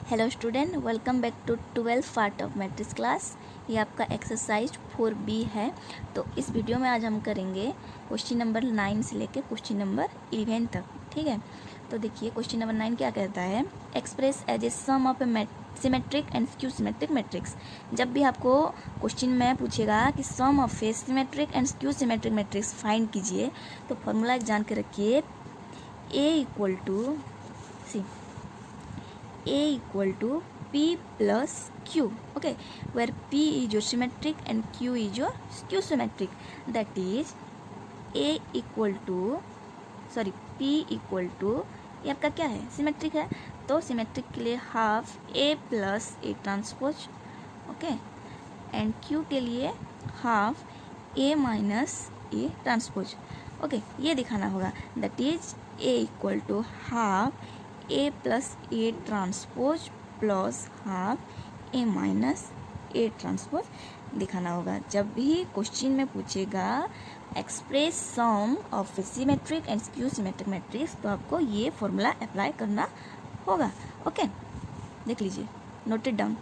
Hello student, welcome back to 12th part of matrix class. ये आपका exercise 4B है। तो इस वीडियो में आज हम करेंगे क्वेश्चन नंबर 9 से लेकर क्वेश्चन नंबर 11 तक। ठीक है, तो देखिए क्वेश्चन नंबर 9 क्या कहता है, express as a sum of a symmetric and skew symmetric matrix. जब भी आपको क्वेश्चन में पूछेगा कि sum of a symmetric and skew symmetric matrix find कीजिए, तो फॉर्मूला जान के रखिए, A equal to A equal to P plus Q, okay, where P is your symmetric and Q is your skew symmetric. That is P equal to, ये आपका क्या है, symmetric है, तो सिमेट्रिक के लिए half A plus A transpose, okay, and Q के लिए half A minus A transpose, okay, ये दिखाना होगा। That is A equal to half A plus A transpose plus half A minus A transpose दिखाना होगा। जब भी क्वेश्चन में पूछेगा express sum of symmetric and skew symmetric matrix, तो आपको ये फॉर्मूला अप्लाई करना होगा। ओके, देख लीजिए, नोट इट डाउन।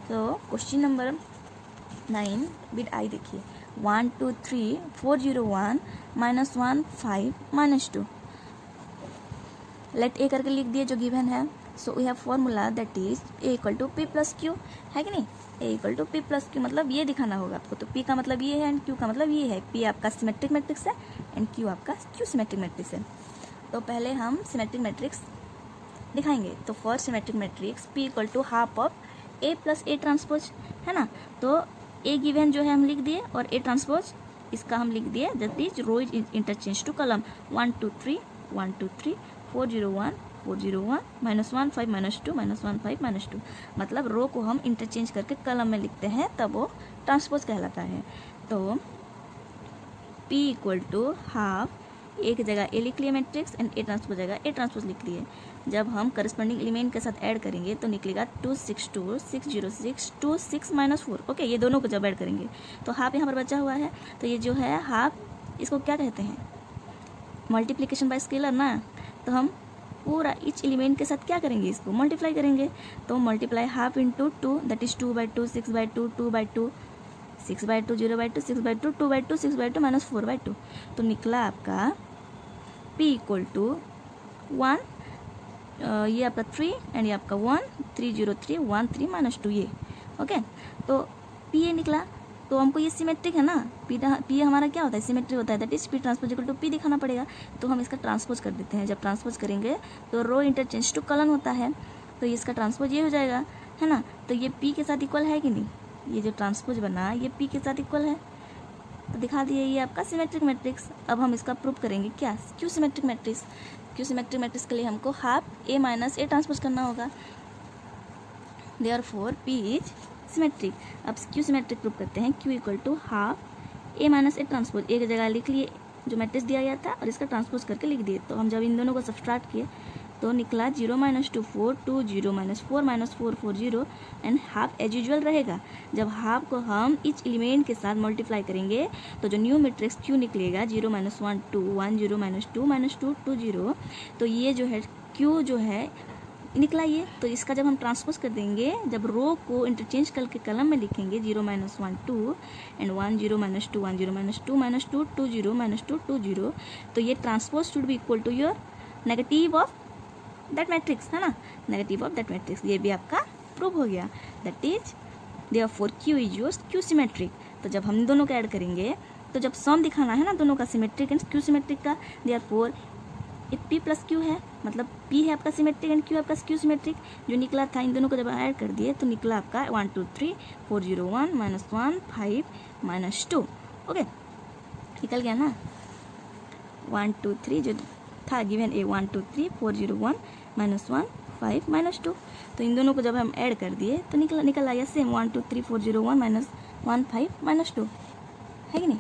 तो क्वेश्चन नंबर 9 बिट आई देखिए, 1 2 3 4 0 1 -1 5 -2। लेट ए करके लिख दिए जो गिवन है। So we have formula that is A equal to P plus Q, है कि नहीं। A equal to P plus Q मतलब ये दिखाना होगा आपको। तो पी का मतलब ये है एंड क्यू का मतलब ये है। पी आपका सिमेट्रिक मैट्रिक्स है एंड क्यू आपका क्यू सिमेट्रिक मैट्रिक्स है। तो पहले हम सिमेट्रिक मैट्रिक्स दिखाएंगे। तो for symmetric matrix P equal to half of A plus A transpose, है ना। तो ए गिवन जो है हम लिख दिए और ए ट्रांसपोज इसका हम लिख दिए, that is row is interchange to column 1 2 3 1 2 3 4 0 1 4 0 1 -1 5 -2 -1 5 -2। मतलब रो को हम इंटरचेंज करके कॉलम में लिखते हैं, तब वो ट्रांसपोज कहलाता है। तो P इक्वल टू हाफ ए की जगह ए लिख लिए मैट्रिक्स एंड ए ट्रांसपोज जगह ए ट्रांसपोज लिख लिए। जब हम करस्पॉन्डिंग एलिमेंट के साथ ऐड करेंगे तो निकलेगा 2 6 2 6 0 6 2 6 -4। ओके, ये दोनों को जब ऐड करेंगे तो हाफ यहाँ पर बचा हुआ है। तो ये जो है हाफ, इसको क्या कहते हैं, मल्टीप्लीकेशन बाय स्केलर ना। तो हम पूरा ईच एलिमेंट के साथ क्या करेंगे, इसको मल्टीप्लाई करेंगे। तो multiply half into 2, that is 2/2 6/2 2/2 6/2 0/2 6/2 2/2 6/2 -4/2। तो निकला आपका P इक्वल टू 1, ये आपका 3 एंड ये आपका 1 3 0 3 1 3 -2 ये। ओके, तो P ये निकला। तो हमको ये सिमेट्रिक है ना, पी हमारा क्या होता है, सिमेट्रिक होता है। That is P transpose equal to P दिखाना पड़ेगा। तो हम इसका ट्रांसपोज कर देते हैं। जब ट्रांसपोज करेंगे तो रो इंटरचेंज टू कॉलन होता है, तो इसका ट्रांसपोज ये हो जाएगा, है ना। तो ये पी के साथ इक्वल है कि नहीं, ये जो ट्रांसपोज बना ये पी के साथ इक्वल है, तो दिखा दिए ये आपका सिमेट्रिक मैट्रिक्स। अब हम इसका प्रूव करेंगे क्या, skew symmetric matrix. Skew symmetric matrix के लिए हमको half A minus A transpose करना होगा। Therefore P is symmetric. अब क्यू सिमेट्रिक प्रूव करते हैं। Q equal to half A minus A transpose, एक जगह लिख लिए जो मैट्रिक्स दिया गया था और इसका ट्रांसपोज करके लिख दिए। तो हम जब इन दोनों को सब्सट्रैक्ट किए तो निकला 0 -2 4 2 0 -4 -4 4 0 एंड हाफ एज यूजुअल रहेगा। जब हाफ को हम इच एलिमेंट के साथ मल्टीप्लाई करेंगे तो जो न्यू मैट्रिक्स क्यू निकलेगा 0 -1 2 1 0 -2 -2 2 0। तो ये जो है क्यू जो है निकला ये। तो इसका जब हम ट्रांसपोज कर देंगे, जब रो को इंटरचेंज करके कॉलम में लिखेंगे 0 -1 2 एंड 1 0 -2 1 0 -2 -2 2 0 -2 2 0, तो ये transpose should be equal to your negative of that matrix, है ना, नेगेटिव ऑफ दैट मैट्रिक्स। ये भी आपका प्रूव हो गया। That is therefore Q is your Q symmetric. तो जब हम दोनों को ऐड करेंगे तो जब सम दिखाना है ना दोनों का, सिमेट्रिक एंड क्यू सिमेट्रिक का, देयरफॉर पी प्लस क्यू है, मतलब पी है आपका सिमेट्रिक एंड क्यू आपका स्क्यू सिमेट्रिक। जो निकला था इन दोनों को जब ऐड कर दिए तो निकला आपका 1 2 3 4 0 1 -1 5 -2। ओके, निकल गया ना 1 2 3 जो था गिवन ए 1 2 3 4 0 1 -1 5 -2। तो इन दोनों को जब हम ऐड कर दिए तो निकल आया सेम 1 2 3 4 0 1 -1 5 -2, है कि नहीं।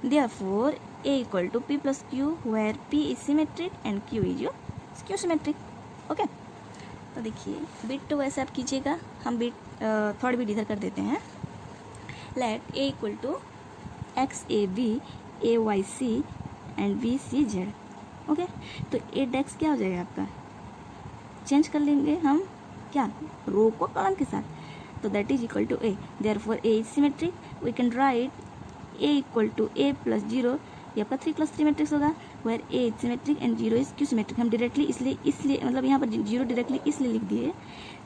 Therefore A equal to P plus Q, where P is symmetric and Q is your skew symmetric. Okay, तो देखिए बिट तो वैसे आप कीजिएगा, हम बिट थर्ड बिट इधर कर देते हैं। Let A equal to XAB AYC and BCZ। Okay, तो A डेक्स क्या हो जाएगा आपका, चेंज कर लेंगे हम क्या, रो को कॉलम के साथ, तो that is equal to A, therefore A is symmetric, we can write A equal to A plus zero, ये आपका 3+3 मैट्रिक्स होगा, where A is symmetric and zero is skew symmetric. हम डायरेक्टली इसलिए मतलब यहाँ पर जीरो डायरेक्टली इसलिए लिख दिए,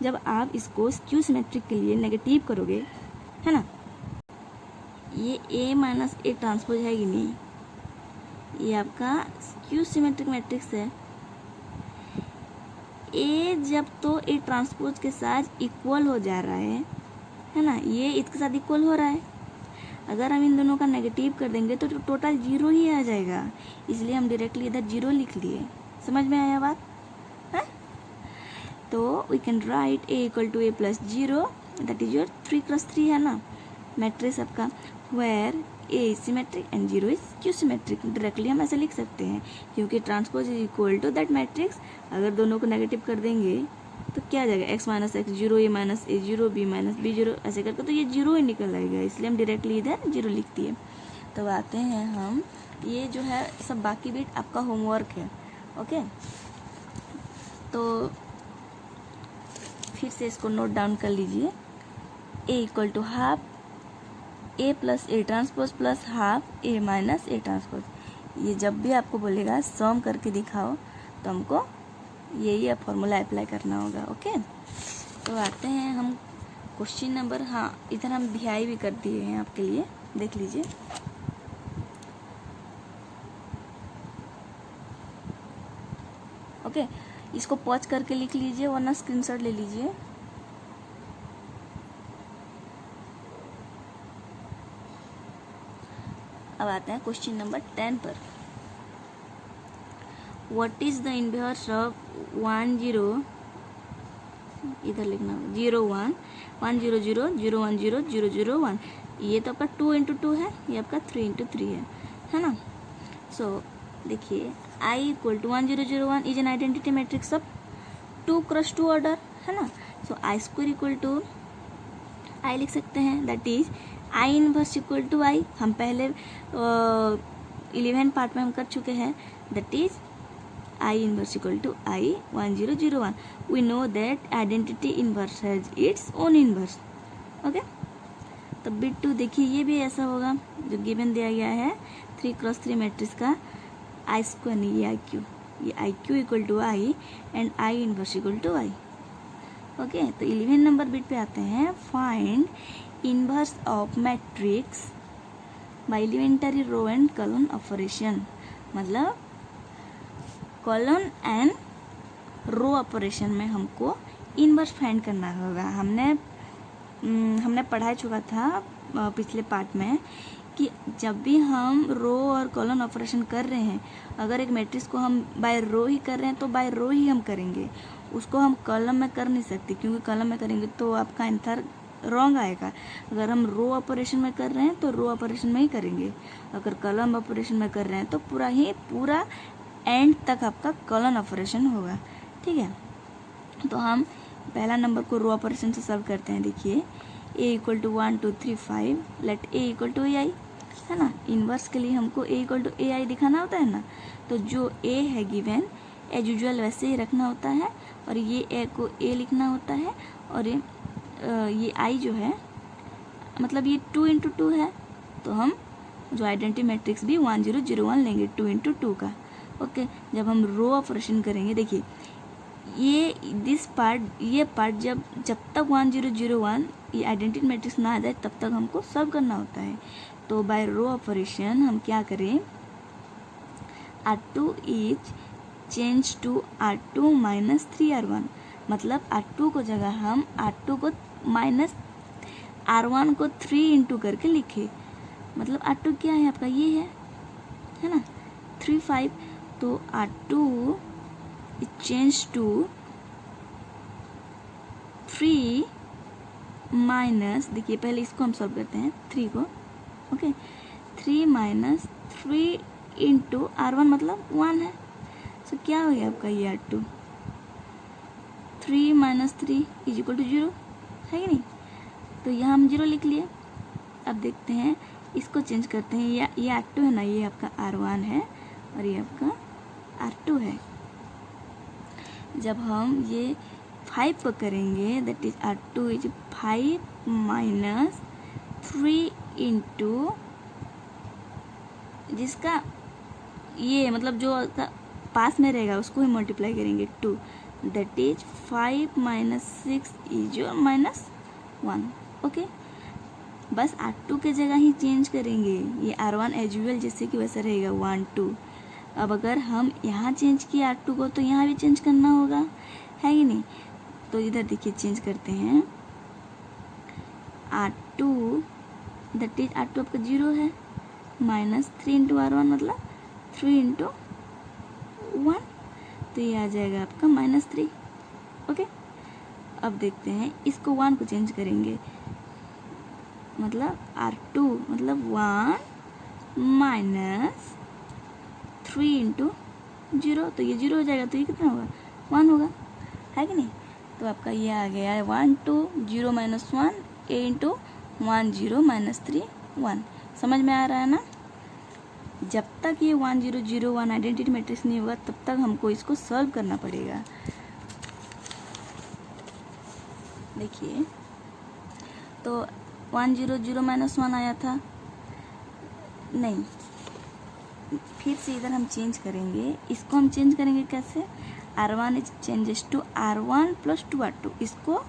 जब आप इसको क्यू सिमेट्रिक के लिए नेगेटिव करोगे, है ना, ये ए माइनस ए ट्रांसपोज है कि नहीं, ये आपका क्यू सिमेट्रिक मैट्रिक्स है। ए जब तो ए ट्रांसपोज के साथ इक्वल हो जा रहा है ना, ये इसके साथ इक्वल हो रहा है, अगर हम इन दोनों का नेगेटिव कर देंगे तो टोटल जीरो ही आ जाएगा, इसलिए हम डायरेक्टली इधर जीरो लिख लिए। समझ में आया बात है? तो we can write A equal to A plus zero, that is your 3+3 है ना मैट्रिक्स आपका, where A is symmetric and zero is skew symmetric. Directly हम ऐसे लिख सकते हैं, क्योंकि transpose is equal to that matrix, अगर दोनों को नेगेटिव कर देंगे तो क्या आ जाएगा, x minus X zero, A minus A zero, B minus B zero, ऐसे करके तो ये जीरो ही निकल आएगा, इसलिए हम डायरेक्टली इधर जीरो लिख दिए। तो आते हैं हम, ये जो है सब बाकी बिट आपका होमवर्क है, ओके। तो फिर से इसको नोट डाउन कर लीजिए, A equal to half A plus A transpose plus half A minus A transpose. ये जब भी आपको बोलेगा सम करके दिखाओ तो हमको यही फॉर्मूला अप्लाई करना होगा, ओके। तो आते हैं हम क्वेश्चन नंबर, हाँ इधर हम भियाई भी कर दिए हैं आपके लिए, देख लीजिए। ओके, इसको पॉज करके लिख लीजिए वरना स्क्रीनशॉट ले लीजिए। अब आते हैं क्वेश्चन नंबर 10 पर। What is the inverse of 10, इधर लिखना 01 100 010 001, ये तो आपका 2 × 2 है, ये आपका 3 × 3 है ना। सो देखिए I equal to 1001 is an identity matrix of 2×2 order, है ना। So I square equal to I लिख सकते हैं, that is I inverse equal to I, हम पहले 11 पार्ट में हम कर चुके हैं, that is I inverse equal to I 1001. We know that identity inverse has its own inverse. Okay, तो बिट 2 देखिए ये भी ऐसा होगा जो गिवन दिया गया है 3×3 मैट्रिक्स का, आई स्क्वायर नहीं, ये आई क्यू, ये I Q equal to I and I inverse equal to I. Okay, तो 11 नंबर बिट पे आते हैं, find inverse of matrix by elementary row and column operation. मतलब कॉलम एंड रो ऑपरेशन में हमको इनवर्स फाइंड करना होगा। हमने पढ़ा चुका था पिछले पार्ट में कि जब भी हम रो और कॉलम ऑपरेशन कर रहे हैं, अगर एक मैट्रिक्स को हम बाय रो ही कर रहे हैं तो बाय रो ही हम करेंगे, उसको हम कॉलम में कर नहीं सकते, क्योंकि कॉलम में करेंगे तो आपका आंसर रॉन्ग आएगा। अगर हम रो ऑपरेशन में कर रहे हैं तो रो ऑपरेशन में ही करेंगे, अगर कॉलम ऑपरेशन में कर रहे हैं तो पूरा एंड तक आपका कॉलम ऑपरेशन होगा, ठीक है। तो हम पहला नंबर को रो ऑपरेशन से सॉल्व करते हैं। देखिए a equal to 1 2 3 5, let a equal to ai, है ना। इनवर्स के लिए हमको a इक्वल टू ai दिखाना होता है ना, तो जो a है गिवन एज यूजुअल वैसे ही रखना होता है, और ये a को a लिखना होता है, और ये i जो है मतलब ये 2 × 2 है, तो हम जो आइडेंटिटी मैट्रिक्स भी 1001 लेंगे 2 × 2 का। ओके, जब हम रो ऑपरेशन करेंगे, देखिए ये पार्ट जब तक 1001 ये आइडेंटिटी मैट्रिक्स ना आ जाए तब तक हमको सॉल्व करना होता है। तो बाय रो ऑपरेशन हम क्या करें, R2 is change to R2 minus 3R1, मतलब R2 को जगह हम R2 को माइनस R1 को 3 × करके लिखे, मतलब R2 क्या है आपका, ये है ना 3 5, तो R2 चेंज टू 3 माइनस, देखिए पहले इसको हम सॉल्व करते हैं 3 को, ओके 3 माइनस 3 × R1 मतलब 1 है, तो क्या हो गया आपका ये R2, 3 minus 3 is equal to 0, है कि नहीं। तो यहाँ हम 0 लिख लिए। अब देखते हैं इसको चेंज करते हैं, ये R2 है ना, ये आपका R1 है और ये आपका R2 है। जब हम ये 5 को करेंगे that is R2 is 5 minus 3 into जिसका ये मतलब जो पास में रहेगा उसको ही मल्टीप्लाई करेंगे 2 that is 5 minus 6 is minus 1। Okay, बस R2 के जगह ही चेंज करेंगे, ये R1 एज यूजुअल जैसे कि वैसा रहेगा 1 2। अब अगर हम यहाँ चेंज किए R2 को तो यहाँ भी चेंज करना होगा, है कि नहीं? तो इधर देखिए चेंज करते हैं R2 दैट इज R2 आपका 0 है माइनस 3 इंटू R1 मतलब 3 इंटू 1, तो ये आ जाएगा आपका -3। ओके, अब देखते हैं इसको 1 को चेंज करेंगे मतलब R2 मतलब 1 माइनस 3 इंटू 0, तो ये 0 हो जाएगा, तो ये कितना होगा 1 होगा, है कि नहीं? तो आपका ये आ गया है 1 2 0 माइनस 1 a इंटू 1 0 माइनस 3 1। समझ में आ रहा है ना? जब तक ये 1 0 0 1 आइडेंटिटी मैट्रिक्स नहीं होगा तब तक हमको इसको सॉल्व करना पड़ेगा। देखिए तो 1 0 0 माइनस 1 आया था, नहीं, फिर से इधर हम चेंज करेंगे, इसको हम चेंज करेंगे कैसे? R1 is changes to R1 plus 2 R2, इसको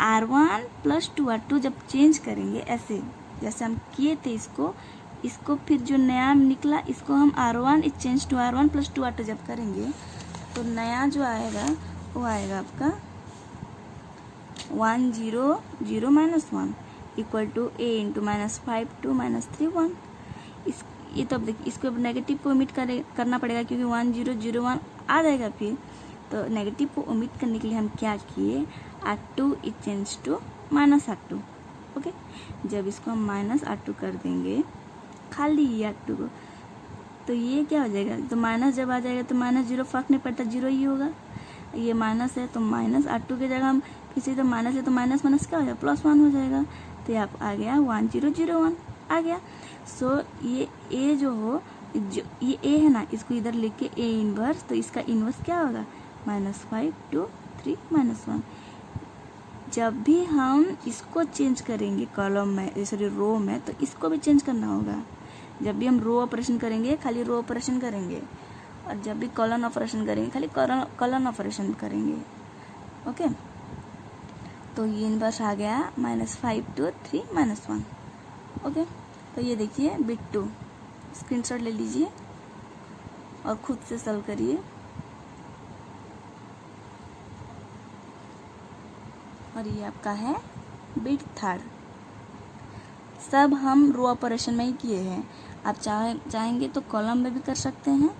R1 प्लस 2 R2 जब चेंज करेंगे ऐसे जैसे हम किए थे इसको फिर जो नया निकला इसको हम R1 is change to R1 plus 2 R2 जब करेंगे तो नया जो आएगा वो आएगा आपका 1 0 0 minus 1 equal to a into minus 5 2 minus 3 1। ये तो अब देखिए इसको नेगेटिव को ओमिट करना पड़ेगा क्योंकि 1 0 0 1 आ जाएगा फिर, तो नेगेटिव को ओमिट करने के लिए हम क्या किए R2 is change to minus R2। Okay, जब इसको हम माइनस R2 कर देंगे खाली ये R2 को तो ये क्या हो जाएगा, तो माइनस जब आ जाएगा तो माइनस 0 फर्क नहीं पड़ता, 0 ही होगा। ये माइनस है तो माइनस R2 की जगह हम किसी तो माइनस है तो माइनस माइनस क्या हो जाएगा +1 हो जाएगा, तो ये आ गया 1 0 0 1 आ गया। सो ये a जो ये a है ना, इसको इधर लिख के a इनवर्स, तो इसका इनवर्स क्या होगा -5 2 3 -1। जब भी हम इसको चेंज करेंगे कॉलम में सॉरी रो में तो इसको भी चेंज करना होगा। जब भी हम रो ऑपरेशन करेंगे खाली रो ऑपरेशन करेंगे, और जब भी कॉलन ऑपरेशन करेंगे खाली कॉलन ऑपरेशन करेंगे। ओके, तो ये इनवर्स आ गया -5 2 3 -1। ओके, तो ये देखिए बिट 2 स्क्रीनशॉट ले लीजिए और खुद से सॉल्व करिए। और ये आपका है बिट 3। सब हम रो ऑपरेशन में ही किए हैं, आप चाहेंगे तो कॉलम में भी कर सकते हैं,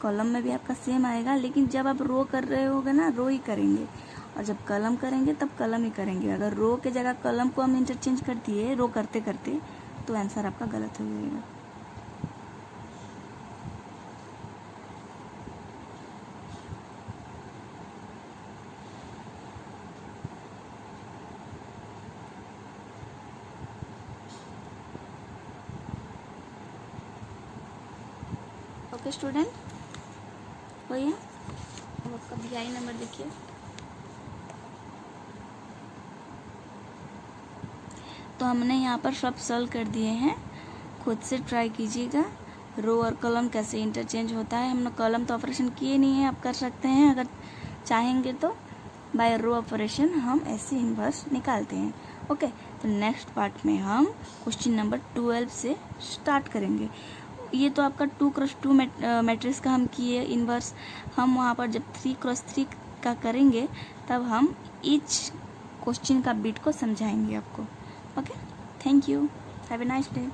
कॉलम में भी आपका सेम आएगा, लेकिन जब आप रो कर रहे होगे ना रो ही करेंगे, और जब कॉलम करेंगे तब कॉलम ही करेंगे। अगर रो के जगह कॉलम को हम इंटरचेंज कर दिए रो करते करते तो आंसर आपका गलत हो जाएगा। ओके स्टूडेंट, हो गया? अब आपका BI नंबर देखिए। तो हमने यहाँ पर सब सॉल्व कर दिए हैं, खुद से ट्राई कीजिएगा। रो और कॉलम कैसे इंटरचेंज होता है, हमने कॉलम तो ऑपरेशन किए नहीं है, आप कर सकते हैं अगर चाहेंगे तो। बाय रो ऑपरेशन हम ऐसे इन्वर्स निकालते हैं। ओके, तो नेक्स्ट पार्ट में हम क्वेश्चन नंबर 12 से स्टार्ट करेंगे। ये तो आपका 2x2 मैट्रिक्स का हम किए इन्वर्स, हम वहाँ पर जब 3x3 का करेंगे तब हम ईच क्वेश्चन का बिट को समझाएंगे आपको। Okay, thank you, have a nice day.